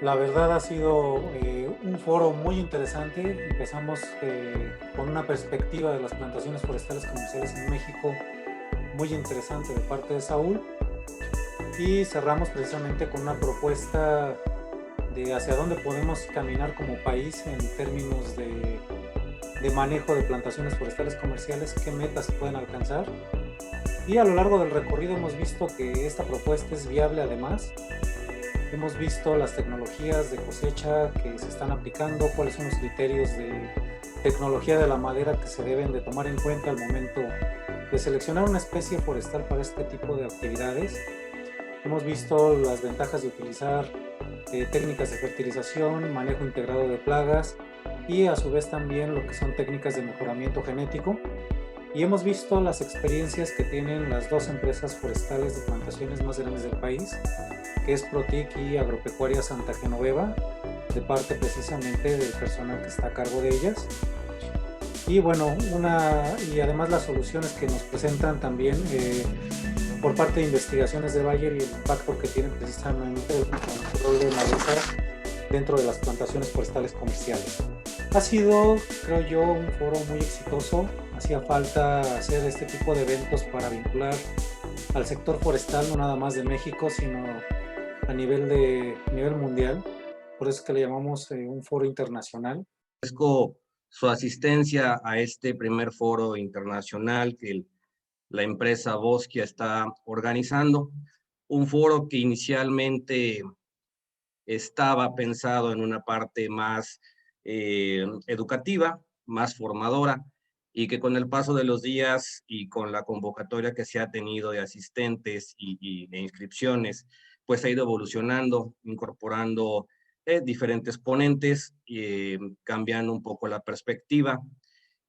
La verdad ha sido un foro muy interesante. Empezamos con una perspectiva de las plantaciones forestales comerciales en México muy interesante de parte de Saúl y cerramos precisamente con una propuesta de hacia dónde podemos caminar como país en términos de manejo de plantaciones forestales comerciales, qué metas se pueden alcanzar. Y a lo largo del recorrido hemos visto que esta propuesta es viable además. Hemos visto las tecnologías de cosecha que se están aplicando, cuáles son los criterios de tecnología de la madera que se deben de tomar en cuenta al momento de seleccionar una especie forestal para este tipo de actividades. Hemos visto las ventajas de utilizar técnicas de fertilización, manejo integrado de plagas y a su vez también lo que son técnicas de mejoramiento genético. Y hemos visto las experiencias que tienen las dos empresas forestales de plantaciones más grandes del país, que es Protic y Agropecuaria Santa Genoveva, de parte precisamente del personal que está a cargo de ellas. Y bueno, y además las soluciones que nos presentan también por parte de investigaciones de Bayer y el impacto que tienen precisamente el control de maleza dentro de las plantaciones forestales comerciales. Ha sido, creo yo, un foro muy exitoso. Hacía falta hacer este tipo de eventos para vincular al sector forestal, no nada más de México, sino a nivel mundial. Por eso es que le llamamos un foro internacional. Agradezco su asistencia a este primer foro internacional que la empresa Bosquia está organizando. Un foro que inicialmente estaba pensado en una parte más educativa, más formadora, y que con el paso de los días y con la convocatoria que se ha tenido de asistentes y de inscripciones, pues ha ido evolucionando, incorporando diferentes ponentes, cambiando un poco la perspectiva,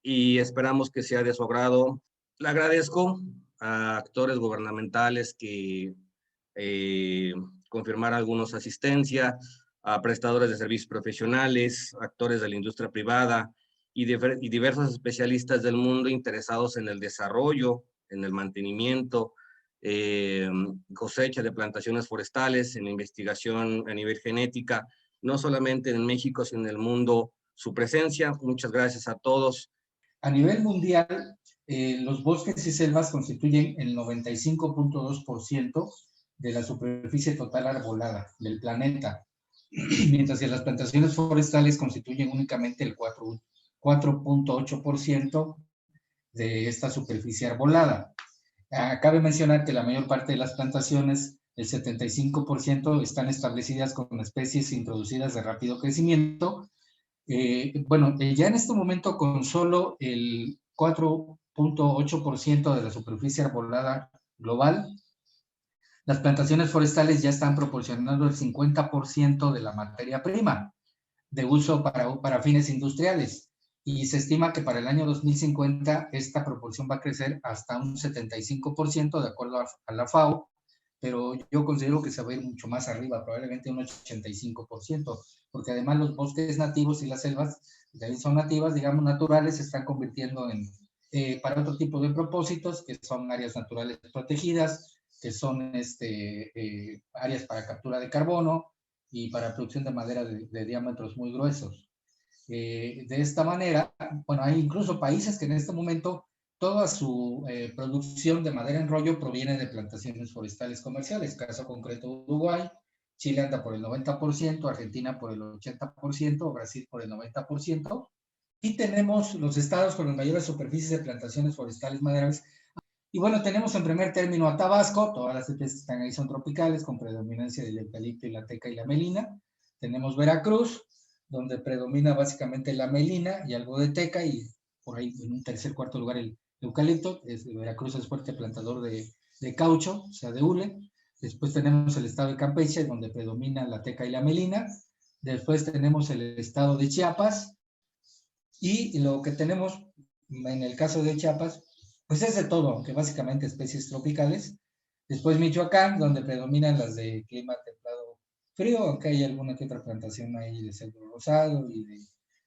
y esperamos que sea de su agrado. Le agradezco a actores gubernamentales que confirmar algunos asistencia, a prestadores de servicios profesionales, actores de la industria privada y diversos especialistas del mundo interesados en el desarrollo, en el mantenimiento, cosecha de plantaciones forestales, en investigación a nivel genética, no solamente en México, sino en el mundo, su presencia. Muchas gracias a todos. A nivel mundial, los bosques y selvas constituyen el 95.2% de la superficie total arbolada del planeta, mientras que las plantaciones forestales constituyen únicamente el 4.8% de esta superficie arbolada. Cabe mencionar que la mayor parte de las plantaciones, el 75%, están establecidas con especies introducidas de rápido crecimiento. Ya en este momento con solo el 4.8% de la superficie arbolada global, las plantaciones forestales ya están proporcionando el 50% de la materia prima de uso para fines industriales, y se estima que para el año 2050 esta proporción va a crecer hasta un 75% de acuerdo a la FAO, pero yo considero que se va a ir mucho más arriba, probablemente un 85%, porque además los bosques nativos y las selvas que también son nativas, digamos naturales, se están convirtiendo para otro tipo de propósitos, que son áreas naturales protegidas, que son áreas para captura de carbono y para producción de madera de diámetros muy gruesos. De esta manera, hay incluso países que en este momento toda su producción de madera en rollo proviene de plantaciones forestales comerciales. Caso concreto, Uruguay, Chile anda por el 90%, Argentina por el 80%, Brasil por el 90%. Y tenemos los estados con las mayores superficies de plantaciones forestales madereras. Y bueno, tenemos en primer término a Tabasco, todas las especies que están ahí son tropicales, con predominancia del eucalipto y la teca y la melina. Tenemos Veracruz, donde predomina básicamente la melina y algo de teca, y por ahí en un tercer, cuarto lugar el eucalipto. Veracruz es fuerte plantador de caucho, o sea, de hule. Después tenemos el estado de Campeche, donde predomina la teca y la melina. Después tenemos el estado de Chiapas, y lo que tenemos en el caso de Chiapas, pues es de todo, aunque básicamente especies tropicales. Después Michoacán, donde predominan las de clima templado frío, aunque hay alguna que otra plantación ahí de cedro rosado y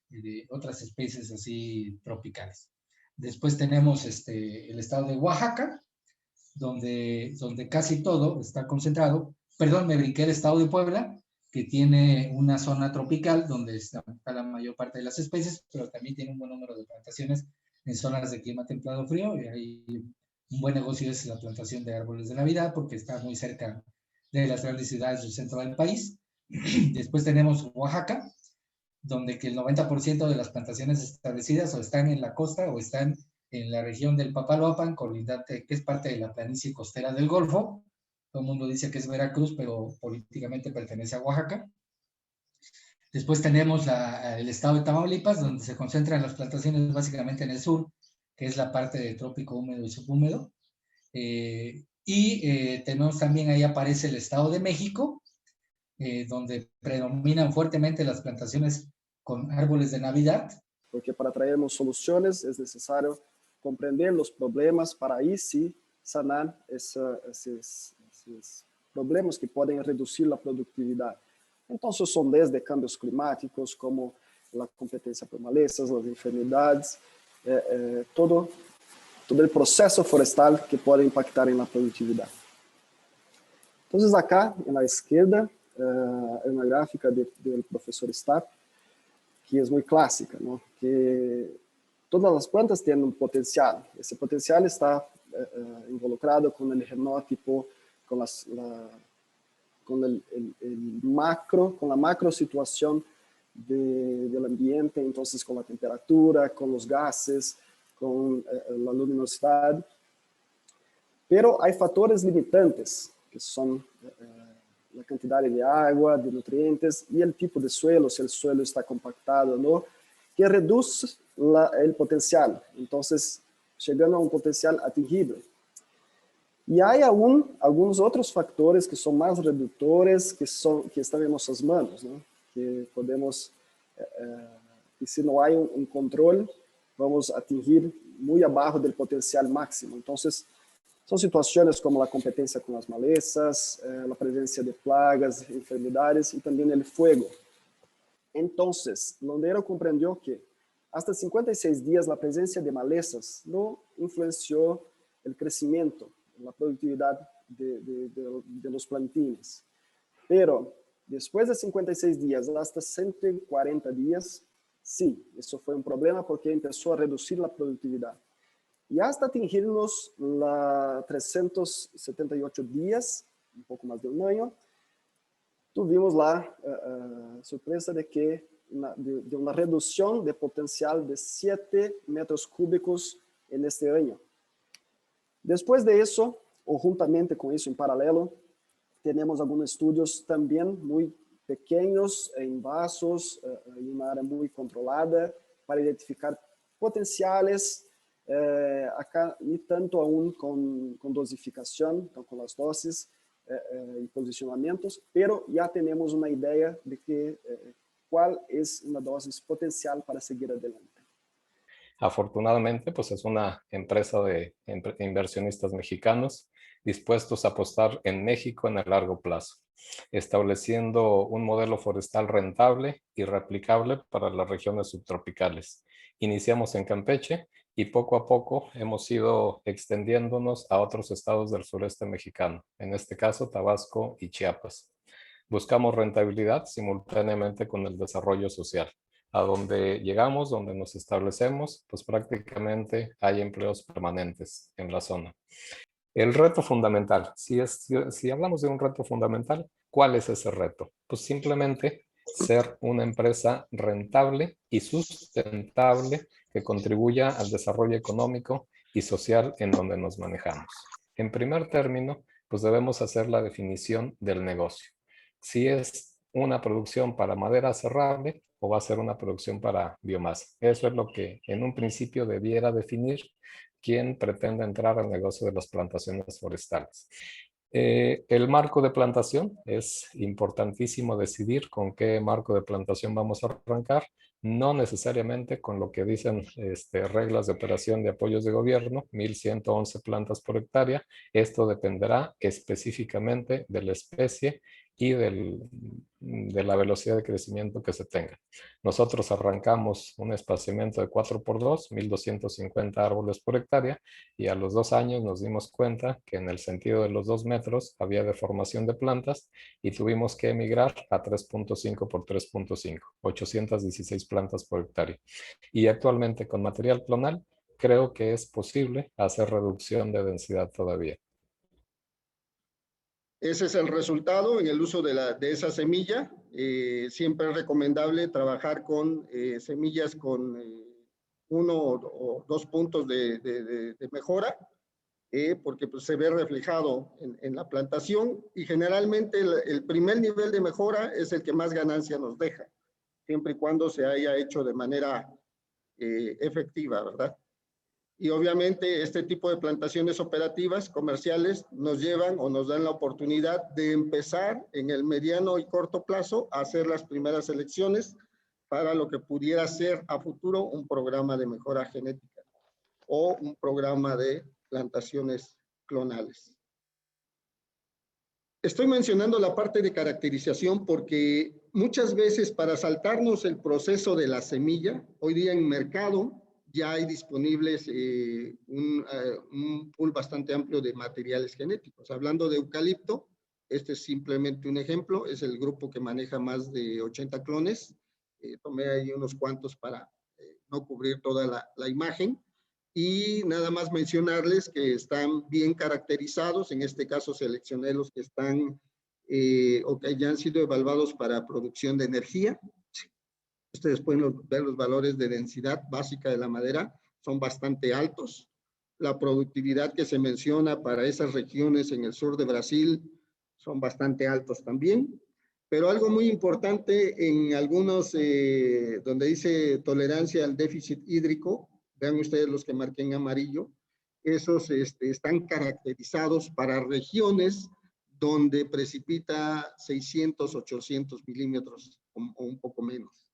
de otras especies así tropicales. Después tenemos el estado de Oaxaca, donde casi todo está concentrado. Perdón, me brinqué el estado de Puebla, que tiene una zona tropical donde está la mayor parte de las especies, pero también tiene un buen número de plantaciones en zonas de clima templado frío, y ahí un buen negocio es la plantación de árboles de Navidad porque está muy cerca de las grandes ciudades del centro del país. Después tenemos Oaxaca, donde que el 90% de las plantaciones establecidas o están en la costa o están en la región del Papaloapan, colindante, que es parte de la planicie costera del Golfo. Todo el mundo dice que es Veracruz, pero políticamente pertenece a Oaxaca. Después tenemos el estado de Tamaulipas, donde se concentran las plantaciones básicamente en el sur, que es la parte de trópico húmedo y subhúmedo. Tenemos también, ahí aparece el estado de México, donde predominan fuertemente las plantaciones con árboles de Navidad. Porque para traermos soluciones es necesario comprender los problemas para ahí sí sanar esos problemas que pueden reducir la productividad. Entonces son desde cambios climáticos como la competencia por malezas, las enfermedades, todo el proceso forestal que puede impactar en la productividad. Entonces acá en la izquierda hay una gráfica del profesor Stapp, que es muy clásica, ¿no? Que todas las plantas tienen un potencial. Ese potencial está involucrado con el genótipo, con la macro situación del ambiente, entonces con la temperatura, con los gases, con la luminosidad. Pero hay factores limitantes, que son la cantidad de agua, de nutrientes y el tipo de suelo, si el suelo está compactado o no, que reduce el potencial, entonces llegando a un potencial atingible. Y hay aún algunos otros factores que son más reductores, que están en nuestras manos, ¿no? Que podemos, y si no hay un control, vamos a atingir muy abajo del potencial máximo. Entonces, son situaciones como la competencia con las malezas, la presencia de plagas, enfermedades y también el fuego. Entonces, Londero comprendió que hasta 56 días la presencia de malezas no influenció el crecimiento, la productividad de los plantines. Pero después de 56 días hasta 140 días, sí, eso fue un problema porque empezó a reducir la productividad. Y hasta atingirnos la 378 días, un poco más de un año, tuvimos la sorpresa de una reducción de potencial de 7 metros cúbicos en este año. Después de eso, o juntamente con eso en paralelo, tenemos algunos estudios también muy pequeños en vasos, en una área muy controlada, para identificar potenciales. Acá ni tanto aún con dosificación, con las dosis y posicionamientos, pero ya tenemos una idea de cuál es una dosis potencial para seguir adelante. Afortunadamente, pues es una empresa de inversionistas mexicanos dispuestos a apostar en México en el largo plazo, estableciendo un modelo forestal rentable y replicable para las regiones subtropicales. Iniciamos en Campeche y poco a poco hemos ido extendiéndonos a otros estados del sureste mexicano, en este caso Tabasco y Chiapas. Buscamos rentabilidad simultáneamente con el desarrollo social. A donde llegamos, donde nos establecemos, pues prácticamente hay empleos permanentes en la zona. El reto fundamental, si hablamos de un reto fundamental, ¿cuál es ese reto? Pues simplemente ser una empresa rentable y sustentable que contribuya al desarrollo económico y social en donde nos manejamos. En primer término, pues debemos hacer la definición del negocio. Si es una producción para madera cerrable o va a ser una producción para biomasa. Eso es lo que en un principio debiera definir quien pretende entrar al negocio de las plantaciones forestales. El marco de plantación, es importantísimo decidir con qué marco de plantación vamos a arrancar, no necesariamente con lo que dicen reglas de operación de apoyos de gobierno, 1.111 plantas por hectárea. Esto dependerá específicamente de la especie y de la velocidad de crecimiento que se tenga. Nosotros arrancamos un espaciamiento de 4x2, 1250 árboles por hectárea, y a los 2 años nos dimos cuenta que en el sentido de los 2 metros había deformación de plantas y tuvimos que emigrar a 3.5 por 3.5, 816 plantas por hectárea. Y actualmente con material clonal creo que es posible hacer reducción de densidad todavía. Ese es el resultado en el uso de esa semilla. Siempre es recomendable trabajar con semillas con 1 o 2 puntos de mejora, porque pues, se ve reflejado en la plantación, y generalmente el primer nivel de mejora es el que más ganancia nos deja, siempre y cuando se haya hecho de manera efectiva, ¿verdad? Y obviamente este tipo de plantaciones operativas comerciales nos llevan o nos dan la oportunidad de empezar en el mediano y corto plazo a hacer las primeras selecciones para lo que pudiera ser a futuro un programa de mejora genética o un programa de plantaciones clonales. Estoy mencionando la parte de caracterización porque muchas veces para saltarnos el proceso de la semilla, hoy día en mercado ya hay disponibles un pool bastante amplio de materiales genéticos. Hablando de eucalipto, este es simplemente un ejemplo, es el grupo que maneja más de 80 clones. Tomé ahí unos cuantos para no cubrir toda la imagen. Y nada más mencionarles que están bien caracterizados. En este caso seleccioné los que están o que ya han sido evaluados para producción de energía. Ustedes pueden ver los valores de densidad básica de la madera, son bastante altos. La productividad que se menciona para esas regiones en el sur de Brasil son bastante altos también. Pero algo muy importante en algunos, donde dice tolerancia al déficit hídrico, vean ustedes los que marqué en amarillo, esos están caracterizados para regiones donde precipita 600, 800 milímetros o un poco menos.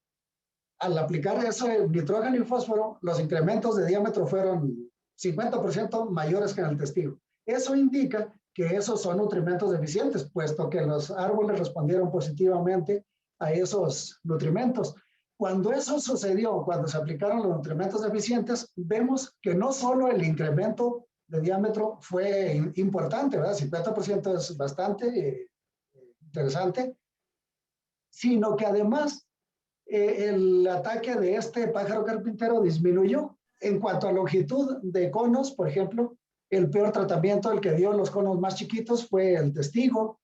Al aplicar ese nitrógeno y fósforo, los incrementos de diámetro fueron 50% mayores que en el testigo. Eso indica que esos son nutrimentos deficientes, puesto que los árboles respondieron positivamente a esos nutrimentos. Cuando eso sucedió, cuando se aplicaron los nutrimentos deficientes, vemos que no solo el incremento de diámetro fue importante, ¿verdad? 50% es bastante interesante, sino que además el ataque de este pájaro carpintero disminuyó. En cuanto a longitud de conos, por ejemplo, el peor tratamiento, el que dio los conos más chiquitos, fue el testigo,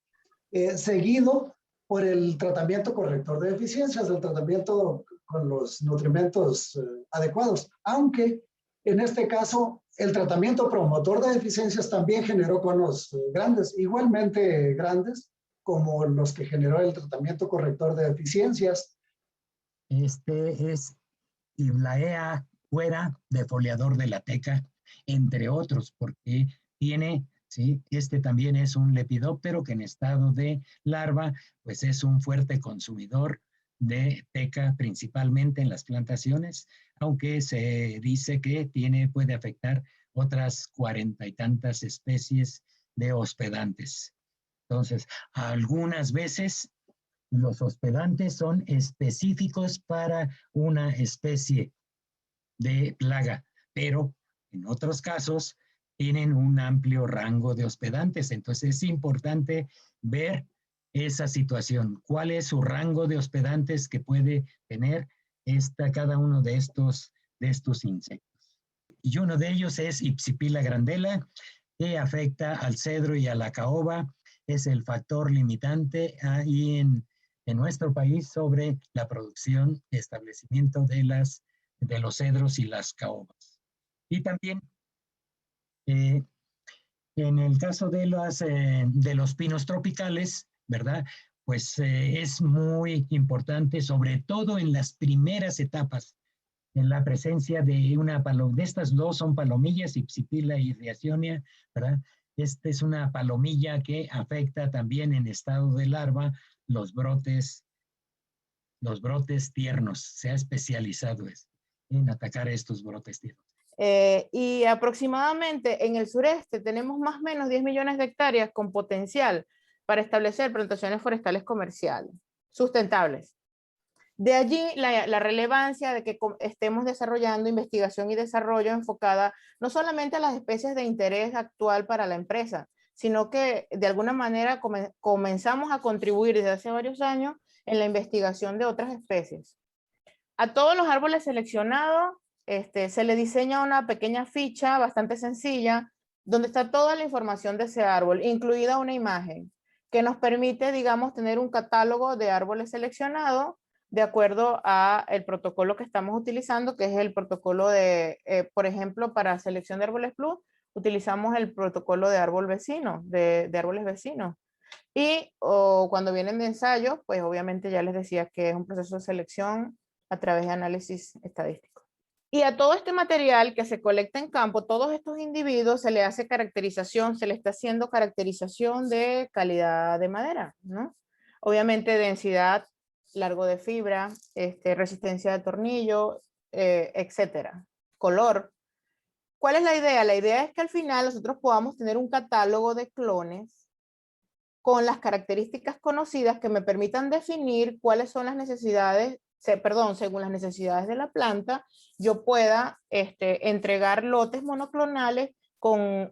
seguido por el tratamiento corrector de deficiencias, el tratamiento con los nutrimentos adecuados. Aunque en este caso, el tratamiento promotor de deficiencias también generó conos grandes, igualmente grandes, como los que generó el tratamiento corrector de deficiencias. Este es Iblaea fuera defoliador de la teca, entre otros, porque tiene, ¿sí? Este también es un lepidóptero que en estado de larva, pues es un fuerte consumidor de teca, principalmente en las plantaciones, aunque se dice que puede afectar otras 40 y tantas especies de hospedantes. Entonces, algunas veces los hospedantes son específicos para una especie de plaga, pero en otros casos tienen un amplio rango de hospedantes. Entonces es importante ver esa situación. ¿Cuál es su rango de hospedantes que puede tener cada uno de estos insectos? Y uno de ellos es Ipsipila grandela, que afecta al cedro y a la caoba. Es el factor limitante ahí en nuestro país sobre la producción y establecimiento de los cedros y las caobas. Y también en el caso de los pinos tropicales, ¿verdad? Pues es muy importante, sobre todo en las primeras etapas, en la presencia de de estas dos son palomillas, Ipsipila y Reaccionia, ¿verdad? Esta es una palomilla que afecta también en estado de larva los brotes tiernos. Se ha especializado en atacar estos brotes tiernos. Y aproximadamente en el sureste tenemos más o menos 10 millones de hectáreas con potencial para establecer plantaciones forestales comerciales, sustentables. De allí la relevancia de que estemos desarrollando investigación y desarrollo enfocada no solamente a las especies de interés actual para la empresa, sino que de alguna manera comenzamos a contribuir desde hace varios años en la investigación de otras especies. A todos los árboles seleccionados se le diseña una pequeña ficha bastante sencilla donde está toda la información de ese árbol, incluida una imagen, que nos permite, digamos, tener un catálogo de árboles seleccionados de acuerdo al protocolo que estamos utilizando, que es el protocolo de, por ejemplo, para selección de árboles plus, utilizamos el protocolo de árbol vecino, de árboles vecinos. Y cuando vienen de ensayos, pues obviamente ya les decía que es un proceso de selección a través de análisis estadístico. Y a todo este material que se colecta en campo, todos estos individuos se le hace caracterización, se le está haciendo caracterización de calidad de madera, ¿no? Obviamente densidad, largo de fibra, resistencia de tornillo, etcétera. Color. ¿Cuál es la idea? La idea es que al final nosotros podamos tener un catálogo de clones con las características conocidas que me permitan definir cuáles son las necesidades, según las necesidades de la planta, yo pueda entregar lotes monoclonales con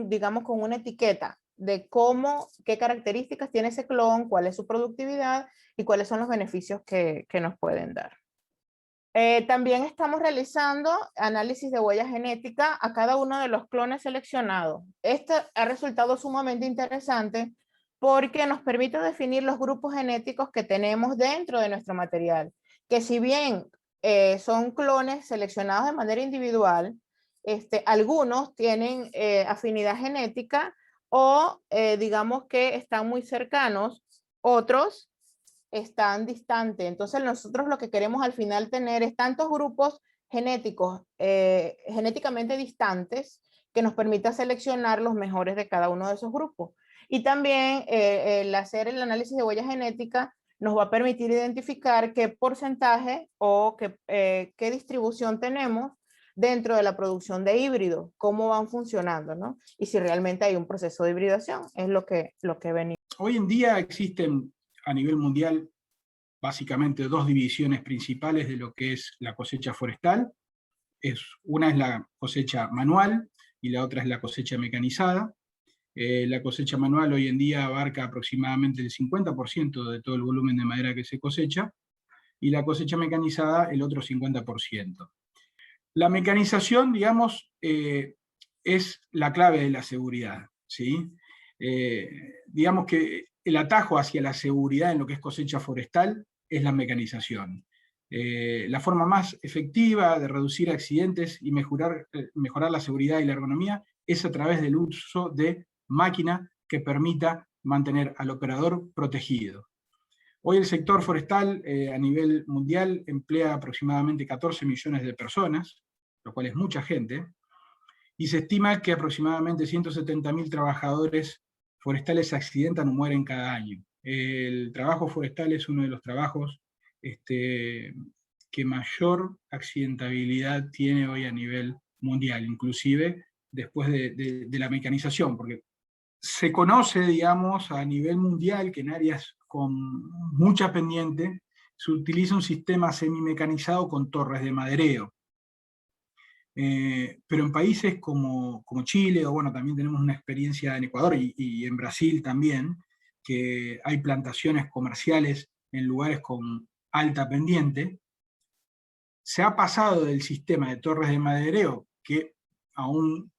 digamos, con una etiqueta de qué características tiene ese clon, cuál es su productividad y cuáles son los beneficios que nos pueden dar. También estamos realizando análisis de huella genética a cada uno de los clones seleccionados. Este ha resultado sumamente interesante porque nos permite definir los grupos genéticos que tenemos dentro de nuestro material, que si bien son clones seleccionados de manera individual, algunos tienen afinidad genética o digamos que están muy cercanos, otros están distantes. Entonces nosotros lo que queremos al final tener es tantos grupos genéticos, genéticamente distantes, que nos permita seleccionar los mejores de cada uno de esos grupos. Y también el hacer el análisis de huella genética nos va a permitir identificar qué porcentaje o qué distribución tenemos dentro de la producción de híbridos, cómo van funcionando, ¿no? Y si realmente hay un proceso de hibridación, es lo que venimos. Hoy en día existen a nivel mundial básicamente dos divisiones principales de lo que es la cosecha forestal. Una es la cosecha manual y la otra es la cosecha mecanizada. La cosecha manual hoy en día abarca aproximadamente el 50% de todo el volumen de madera que se cosecha, y la cosecha mecanizada el otro 50%. La mecanización, digamos, es la clave de la seguridad, ¿sí? Digamos que el atajo hacia la seguridad en lo que es cosecha forestal es la mecanización. La forma más efectiva de reducir accidentes y mejorar la seguridad y la ergonomía es a través del uso de máquina que permita mantener al operador protegido. Hoy el sector forestal a nivel mundial emplea aproximadamente 14 millones de personas, lo cual es mucha gente, y se estima que aproximadamente 170.000 trabajadores forestales se accidentan o mueren cada año. El trabajo forestal es uno de los trabajos que mayor accidentabilidad tiene hoy a nivel mundial, inclusive después de la mecanización, porque se conoce, digamos, a nivel mundial que en áreas con mucha pendiente se utiliza un sistema semimecanizado con torres de madereo. Pero en países como Chile, o bueno, también tenemos una experiencia en Ecuador y en Brasil también, que hay plantaciones comerciales en lugares con alta pendiente, se ha pasado del sistema de torres de madereo, que aún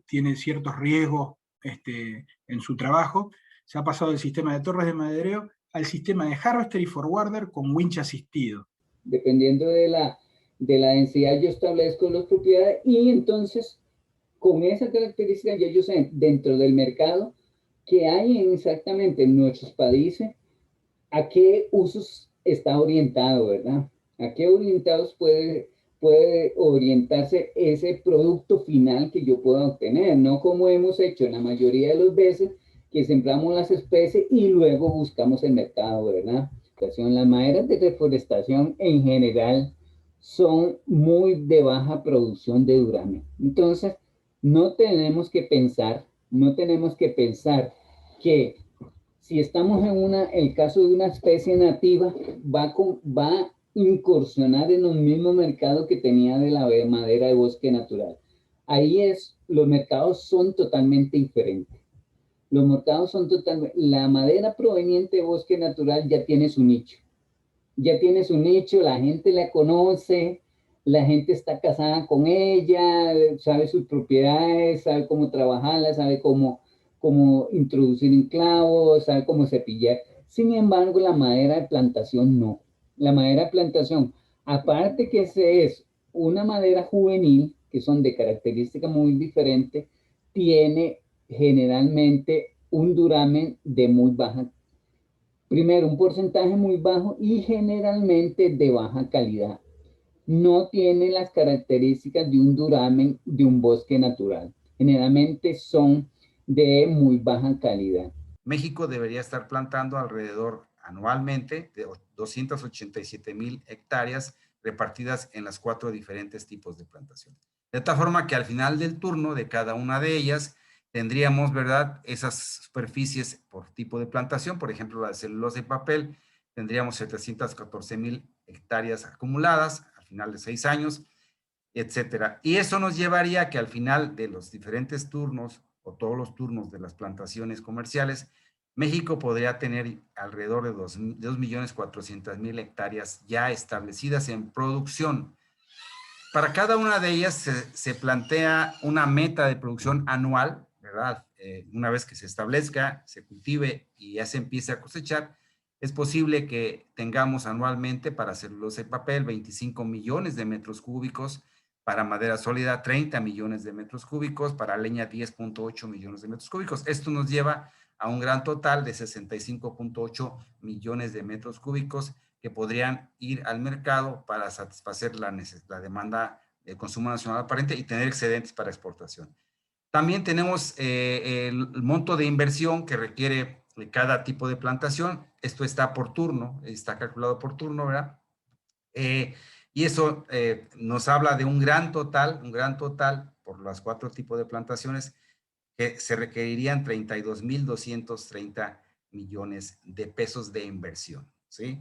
tiene ciertos riesgos en su trabajo, se ha pasado del sistema de torres de madereo al sistema de harvester y forwarder con winch asistido. Dependiendo de la densidad yo establezco las propiedades y entonces con esa característica ya yo sé dentro del mercado que hay exactamente en nuestros países a qué usos está orientado, ¿verdad? A qué orientados puede orientarse ese producto final que yo pueda obtener, no como hemos hecho en la mayoría de las veces que sembramos las especies y luego buscamos el mercado, ¿verdad? Las maderas de reforestación en general son muy de baja producción de duramen. Entonces, no tenemos que pensar que si estamos en el caso de una especie nativa, va a incursionar en un mismo mercado que tenía de la madera de bosque natural. Ahí los mercados son totalmente diferentes. Los mercados son totalmente, la madera proveniente de bosque natural ya tiene su nicho. Ya tiene su nicho, la gente la conoce, la gente está casada con ella, sabe sus propiedades, sabe cómo trabajarla, sabe cómo introducir en clavos, sabe cómo cepillar. Sin embargo, la madera de plantación no. La madera de plantación, aparte que es una madera juvenil, que son de características muy diferentes, tiene generalmente un duramen de muy baja. Primero, un porcentaje muy bajo y generalmente de baja calidad. No tiene las características de un duramen de un bosque natural. Generalmente son de muy baja calidad. México debería estar plantando alrededor anualmente de 287,000 hectáreas repartidas en las 4 diferentes tipos de plantación. De tal forma que al final del turno de cada una de ellas tendríamos, ¿verdad?, esas superficies por tipo de plantación. Por ejemplo, la de celulosa y papel, tendríamos 714,000 hectáreas acumuladas al final de 6 años, etcétera. Y eso nos llevaría a que al final de los diferentes turnos o todos los turnos de las plantaciones comerciales, México podría tener alrededor de 2.400.000 hectáreas ya establecidas en producción. Para cada una de ellas se plantea una meta de producción anual, ¿verdad? Una vez que se establezca, se cultive y ya se empiece a cosechar, es posible que tengamos anualmente para celulosa y papel 25 millones de metros cúbicos, para madera sólida 30 millones de metros cúbicos, para leña 10.8 millones de metros cúbicos. Esto nos lleva a un gran total de 65.8 millones de metros cúbicos que podrían ir al mercado para satisfacer la demanda del consumo nacional aparente y tener excedentes para exportación. También tenemos el monto de inversión que requiere cada tipo de plantación. Esto está por turno, está calculado por turno, ¿verdad? Y eso nos habla de un gran total por los 4 tipos de plantaciones que se requerirían 32,230 millones de pesos de inversión, ¿sí?